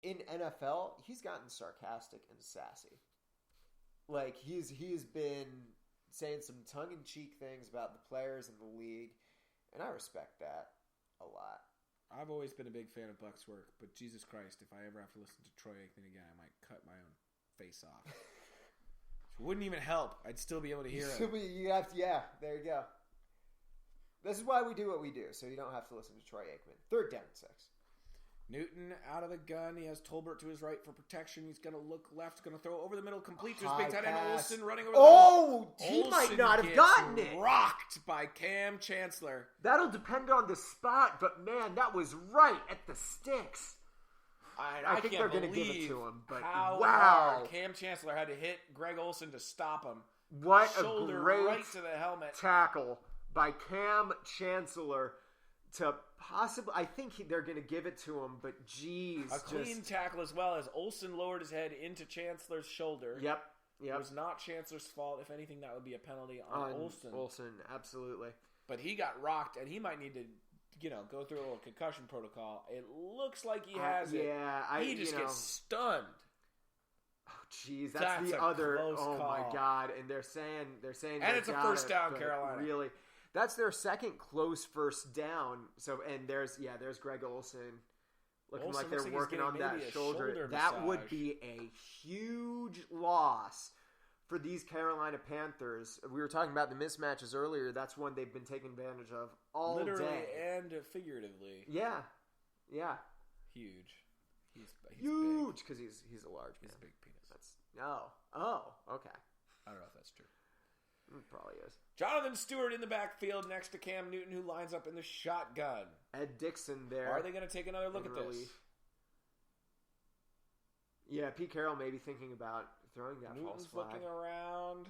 in NFL, he's gotten sarcastic and sassy. Like, he's been saying some tongue-in-cheek things about the players in the league, and I respect that a lot. I've always been a big fan of Buck's work, but Jesus Christ, if I ever have to listen to Troy Aikman again, I might cut my own face off. It wouldn't even help. I'd still be able to hear it. Yeah, there you go. This is why we do what we do, so you don't have to listen to Troy Aikman. 3rd down and 6. Newton out of the gun. He has Tolbert to his right for protection. He's going to look left. Going to throw over the middle. Complete to his big tight end Olsen running over the middle. Oh, he might not have gotten it. Rocked by Cam Chancellor. That'll depend on the spot, but man, that was right at the sticks. I think they're going to give it to him, but wow. Cam Chancellor had to hit Greg Olsen to stop him. What Shoulder a great right to the helmet. tackle by Cam Chancellor to possibly, I think they're going to give it to him, but geez. A clean tackle as well as Olsen lowered his head into Chancellor's shoulder. Yep. It was not Chancellor's fault. If anything, that would be a penalty on Olsen. Olsen, absolutely. But he got rocked, and he might need to, go through a little concussion protocol. It looks like he has it. Yeah, he just gets stunned. Oh, jeez, that's the other. Oh call. my God! And they're saying, and it's a first down, Carolina. Really, that's their second close first down. So, and there's Greg Olsen looking like they're working on that shoulder. That would be a huge loss for these Carolina Panthers. We were talking about the mismatches earlier. That's one they've been taking advantage of all literally day. And figuratively. Yeah. Huge. He's huge because he's a large man. He's a big penis. Okay. I don't know if that's true. It probably is. Jonathan Stewart in the backfield next to Cam Newton, who lines up in the shotgun. Ed Dixon there. Are they going to take another look at this? Yeah, Pete Carroll may be thinking about throwing that Newton's false flag. Looking around.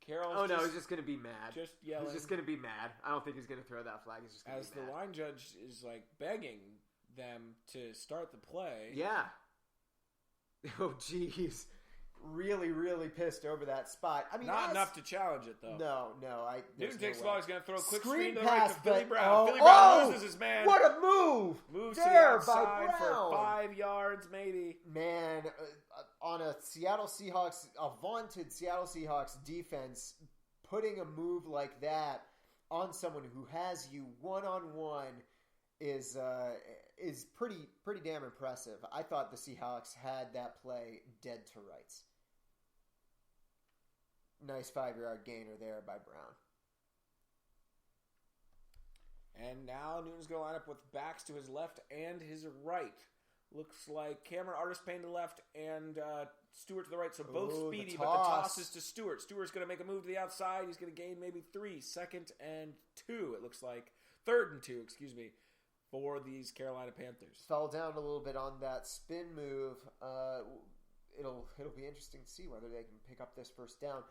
Carroll's he's just going to be mad. Just yelling. He's just going to be mad. I don't think he's going to throw that flag. He's just going to be mad. As the line judge is begging them to start the play. Yeah. Oh, jeez. Really, really pissed over that spot. I mean, not enough to challenge it, though. No. Newton takes the ball. He's going to throw a quick screen to the pass right to Billy Brown. Oh, Billy Brown loses his man. What a move! Moves there to the outside by Brown. for 5 yards, maybe. Man, on a vaunted Seattle Seahawks defense, putting a move like that on someone who has you one-on-one is pretty damn impressive. I thought the Seahawks had that play dead to rights. Nice 5-yard gainer there by Brown. And now Newton's going to line up with backs to his left and his right. Looks like Cameron Artis-Payne to the left and Stewart to the right. So both speedy, but the toss is to Stewart. Stewart's going to make a move to the outside. He's going to gain maybe 3. 2nd and 2, it looks like. 3rd and 2, for these Carolina Panthers. Fell down a little bit on that spin move. It'll be interesting to see whether they can pick up this first down.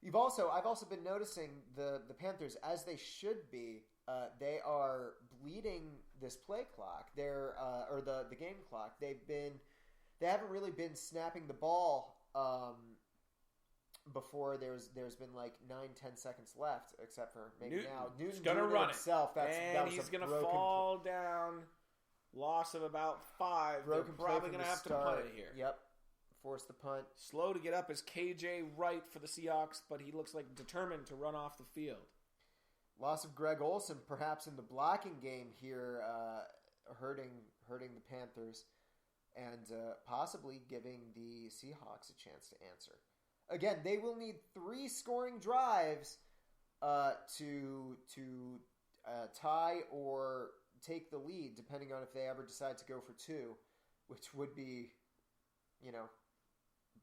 I've also been noticing the Panthers, as they should be, they are bleeding this play clock. Or the game clock. They haven't really been snapping the ball before there's been like 9-10 seconds left, except for maybe now. Newton's gonna run himself. And he's gonna fall down. Loss of about 5. They're probably gonna have to punt it here. Yep. Force the punt. Slow to get up is KJ Wright for the Seahawks, but he looks like determined to run off the field. Loss of Greg Olsen, perhaps in the blocking game here, hurting the Panthers, and possibly giving the Seahawks a chance to answer. Again, they will need 3 scoring drives to tie or take the lead, depending on if they ever decide to go for 2, which would be,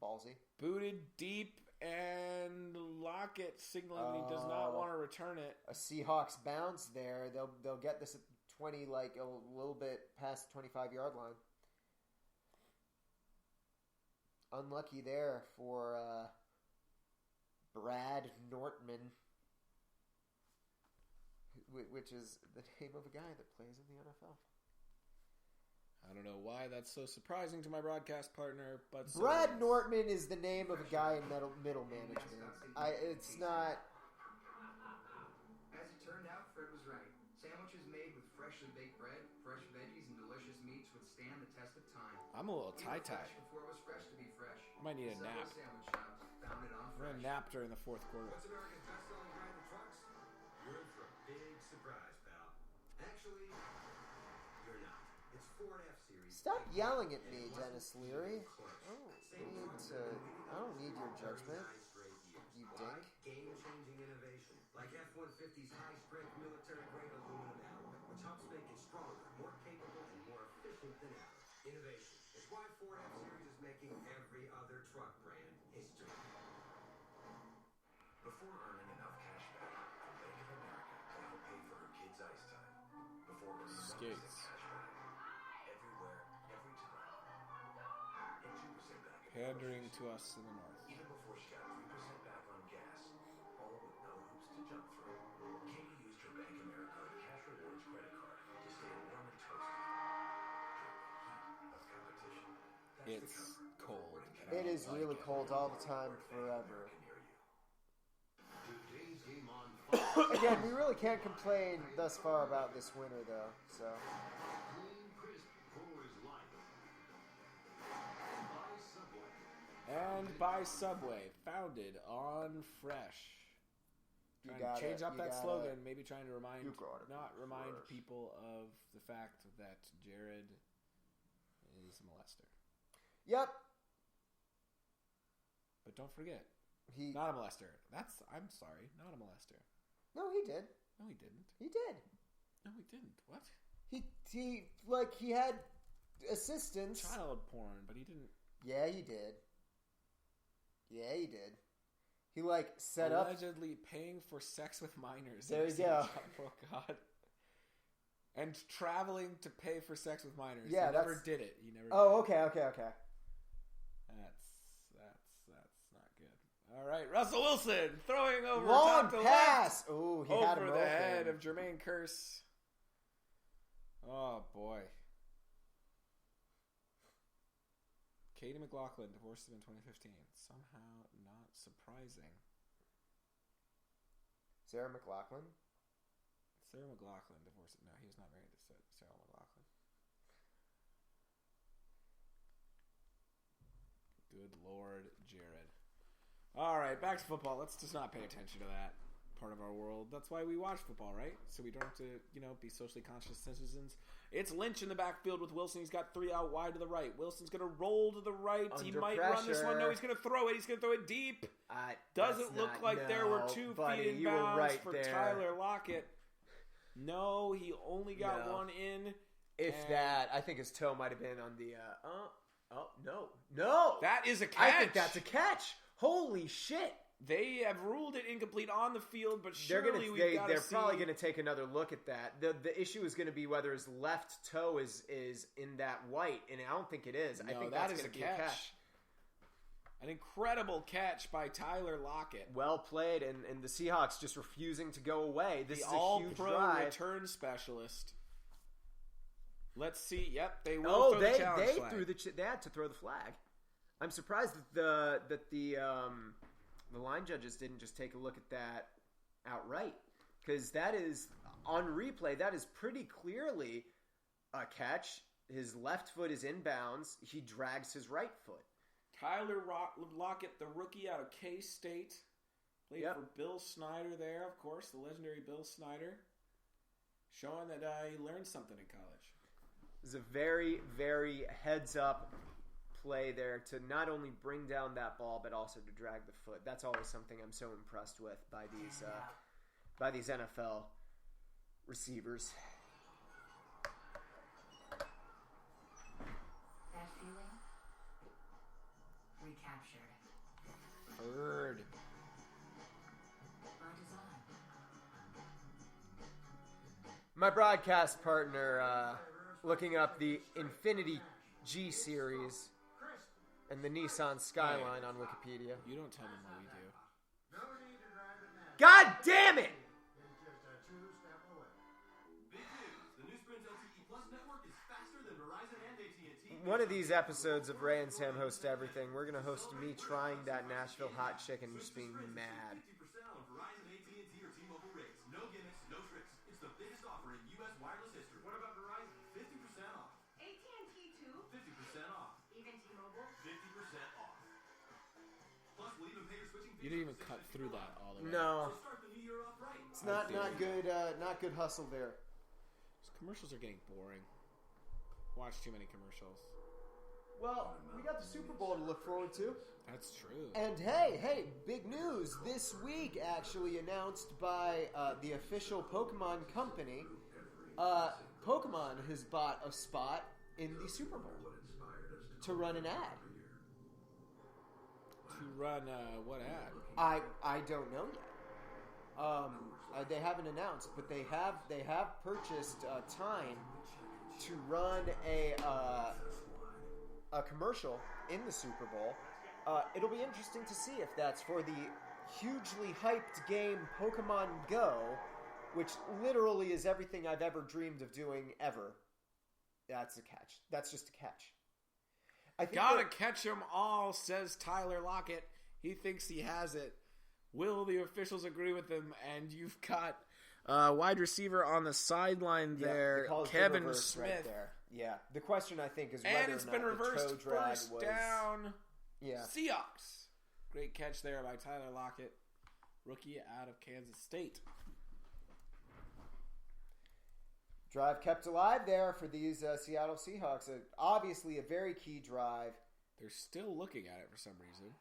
ballsy. Booted deep, and Lockett signaling that he does not want to return it. A Seahawks bounce there. They'll get this at 20, like a little bit past the 25-yard line. Unlucky there for Brad Nortman, which is the name of a guy that plays in the NFL. I don't know why that's so surprising to my broadcast partner, but Brad Nortman is the name of a guy in middle management. It's not. As it turned out, Fred was right. Sandwiches made with freshly baked bread, fresh withstand the test of time. I'm a little tie-tied. Before it was fresh to be fresh. I might need a nap. Sandwich shop, founded on I'm going to nap during the fourth quarter. What's America's best-selling brand of trucks? You're in for a big surprise, pal. Actually, you're not. It's Ford F-Series. Stop yelling at me, Dennis Leary. I don't need your judgment, you dink. Game-changing innovation, like F-150's high-strength military-grade aluminum alloy, which helps make it stronger, more capable, and more efficient than ever. Innovation is why Ford F-Series is making every other truck brand history. Before earning enough cash back from Bank of America to help pay for her kids' ice time. Before earning Skates. cash back. Everywhere, every time. And 2% back. Pandering to us in the north. Even before she got 3% back on gas. All with no hoops to jump through. Katie used her Bank of America Cash Rewards credit card to stay warm and toasty. During the heat of competition. That's It's the comfort of cold. rewarding and I It don't is like really it. cold all the time, forever. Today's game on Fox. Again, we really can't complain thus far about this winter, though. So Clean, crisp, Coors Light. By Subway. And by Subway, founded on fresh. You Trying to gotta- change up you that gotta- slogan, maybe trying to remind, you gotta not be remind fresh. people of the fact that Jared is a molester. yep, But don't forget, he not a molester. I'm sorry, not a molester. no, he did, No, he didn't. he did. No, he didn't. What? He had assistants. Child porn, but he didn't. Yeah, he did. Yeah, he did. He set up. Allegedly paying for sex with minors. There you go. Oh God. And traveling to pay for sex with minors. Yeah, he never that's- did it. He never. Oh, did it. okay. That's not good. All right, Russell Wilson throwing over Long top to pass. Oh, he left, had him over the open. head of Jermaine Kearse. Oh boy. Katie McLaughlin divorced him in 2015. Somehow not surprising. Sarah McLaughlin. Sarah McLaughlin divorced. No, he was not married to Sarah McLaughlin. Good Lord, Jared. All right, back to football. Let's just not pay attention to that part of our world. That's why we watch football, right? So we don't have to, be socially conscious citizens. It's Lynch in the backfield with Wilson. He's got 3 out wide to the right. Wilson's going to roll to the right. He Under might run this one. pressure. No, he's going to throw it. He's going to throw it deep. Doesn't Doesn't look like there were 2 buddy, feet in you were bounds right for there. Tyler Lockett. No, he only got No. one in. If And- that, I think his toe might have been on the. No. That is a catch. I think that's a catch. Holy shit! They have ruled it incomplete on the field, but They're surely we've got to see. They're probably going to take another look at that. The issue is going to be whether his left toe is in that white, and I don't think it is. I No, think that that's is going to a be a catch. An incredible catch by Tyler Lockett. Well played, and the Seahawks just refusing to go away. This The is a huge all-pro drive. return specialist. Let's see. Yep, they will Oh, throw the challenge they flag. threw they had to throw the flag. I'm surprised that the line judges didn't just take a look at that outright, because that is on replay. That is pretty clearly a catch. His left foot is inbounds. He drags his right foot. Tyler Lockett, the rookie out of K-State, played Yep. for Bill Snyder there, of course, the legendary Bill Snyder, showing that he learned something in college. It was a very, very heads-up play there to not only bring down that ball, but also to drag the foot. That's always something I'm so impressed with by these NFL receivers. That feeling? Recaptured. Third. By design. My broadcast partner looking up the Infinity G Series and the Nissan Skyline on Wikipedia. You don't tell them what we do. God damn it! Big news. The new Sprint LTE Plus network is faster than Verizon and AT&T. One of these episodes of Ray and Sam Host Everything, we're going to host me trying that Nashville hot chicken and just being mad. 50% on Verizon, AT&T, or T-Mobile rates. No gimmicks, no tricks. It's the biggest offer in U.S. wireless history. What about Verizon? 50% off. AT&T You didn't even cut through that all the way. No, Start the new year off right. it's not good. Not good hustle there. These commercials are getting boring. Watch too many commercials. Well, we got the Super Bowl to look forward to. That's true. And hey, big news this week actually announced by the official Pokemon company. Pokemon has bought a spot in the Super Bowl to run an ad. To run what ad? I don't know yet. They haven't announced, but they have purchased time to run a commercial in the Super Bowl. It'll be interesting to see if that's for the hugely hyped game Pokemon Go, which literally is everything I've ever dreamed of doing ever. That's a catch. That's just a catch. I think Gotta catch 'em all, says Tyler Lockett. He thinks he has it. Will the officials agree with him? And you've got wide receiver on the sideline there, Kevin Smith. Right there. Yeah. The question, I think, is whether and it's or not been reversed the toe drag first was down. Yeah. Seahawks. Great catch there by Tyler Lockett, rookie out of Kansas State. Drive kept alive there for these Seattle Seahawks. Obviously, a very key drive. They're still looking at it for some reason.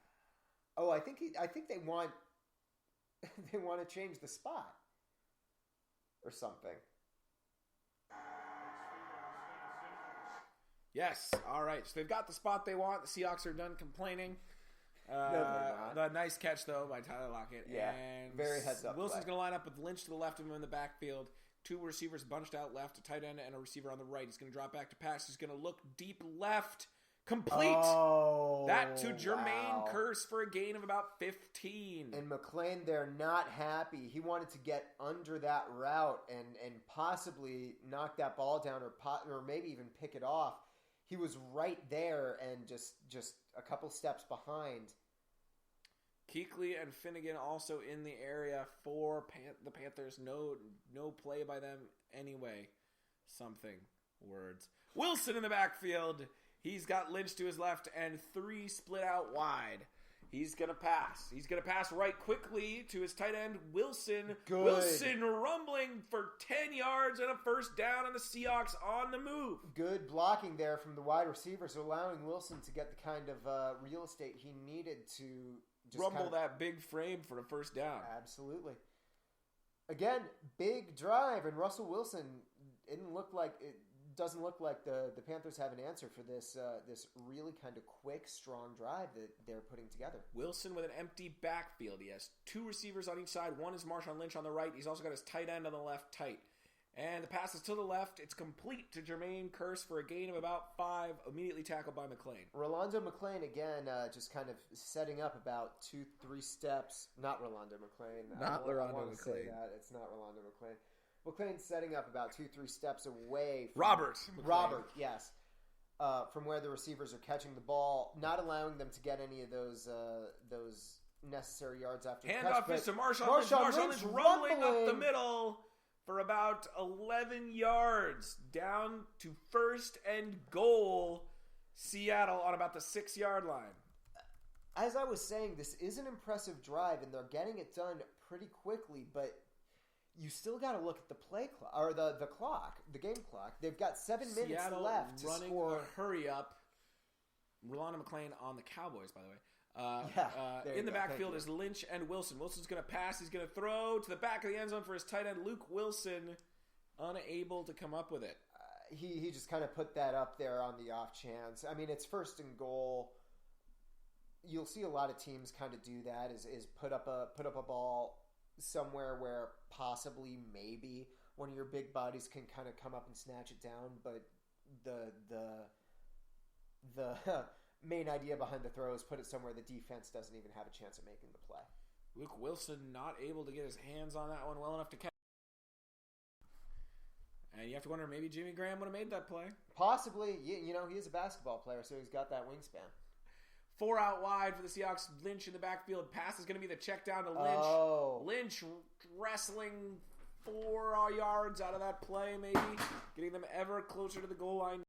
Oh, I think they want to change the spot or something. Yes. All right. So they've got the spot they want. The Seahawks are done complaining. No, they're not. The nice catch, though, by Tyler Lockett. Yeah, and very heads-up Wilson's play. going to line up with Lynch to the left of him in the backfield. Two receivers bunched out left, a tight end and a receiver on the right. He's going to drop back to pass. He's going to look deep left. Complete. Oh, that to Jermaine wow. Kearse for a gain of about 15. And McClain, they're not happy. He wanted to get under that route and possibly knock that ball down or maybe even pick it off. He was right there and just a couple steps behind. Kuechly and Finnegan also in the area for the Panthers. No play by them anyway. Something. Words. Wilson in the backfield. He's got Lynch to his left and three split out wide. He's going to pass. He's going to pass right quickly to his tight end, Wilson. Good. Wilson rumbling for 10 yards and a first down, and the Seahawks on the move. Good blocking there from the wide receivers, allowing Wilson to get the kind of real estate he needed to just rumble that big frame for a first down. Absolutely. Again, big drive, and Russell Wilson doesn't look like the Panthers have an answer for this really kind of quick, strong drive that they're putting together. Wilson with an empty backfield. He has two receivers on each side. One is Marshawn Lynch on the right. He's also got his tight end on the left tight. And the pass is to the left. It's complete to Jermaine Kearse for a gain of about 5, immediately tackled by McClain. Rolando McClain, again, just kind of setting up about 2-3 steps. Not Rolando McClain. Not Rolando McClain. McClain. It's not Rolando McClain. McClain's setting up about 2-3 steps away from Robert McClain. Yes. From where the receivers are catching the ball, not allowing them to get any of those necessary yards after the catch. Handoff is to Marshawn Lynch. Marshawn Lynch rumbling up the middle for about 11 yards. Down to first and goal. Seattle on about the 6-yard line. As I was saying, this is an impressive drive, and they're getting it done pretty quickly, but you still got to look at the play clock, or the clock, the game clock. They've got 7 minutes Seattle left to running score. a hurry up. Rolando McClain on the Cowboys, by the way. In the backfield is Lynch and Wilson. Wilson's going to pass. He's going to throw to the back of the end zone for his tight end, Luke Wilson, unable to come up with it. He just kind of put that up there on the off chance. I mean, it's first and goal. You'll see a lot of teams kind of do that. Is put up a ball somewhere where possibly maybe one of your big bodies can kind of come up and snatch it down, but the main idea behind the throw is put it somewhere the defense doesn't even have a chance of making the play. Luke Wilson not able to get his hands on that one well enough to catch. And you have to wonder, maybe Jimmy Graham would have made that play. Possibly. You know, he is a basketball player, so he's got that wingspan. 4 out wide for the Seahawks. Lynch in the backfield. Pass is going to be the check down to Lynch. Oh. Lynch wrestling 4 yards out of that play, maybe. Getting them ever closer to the goal line.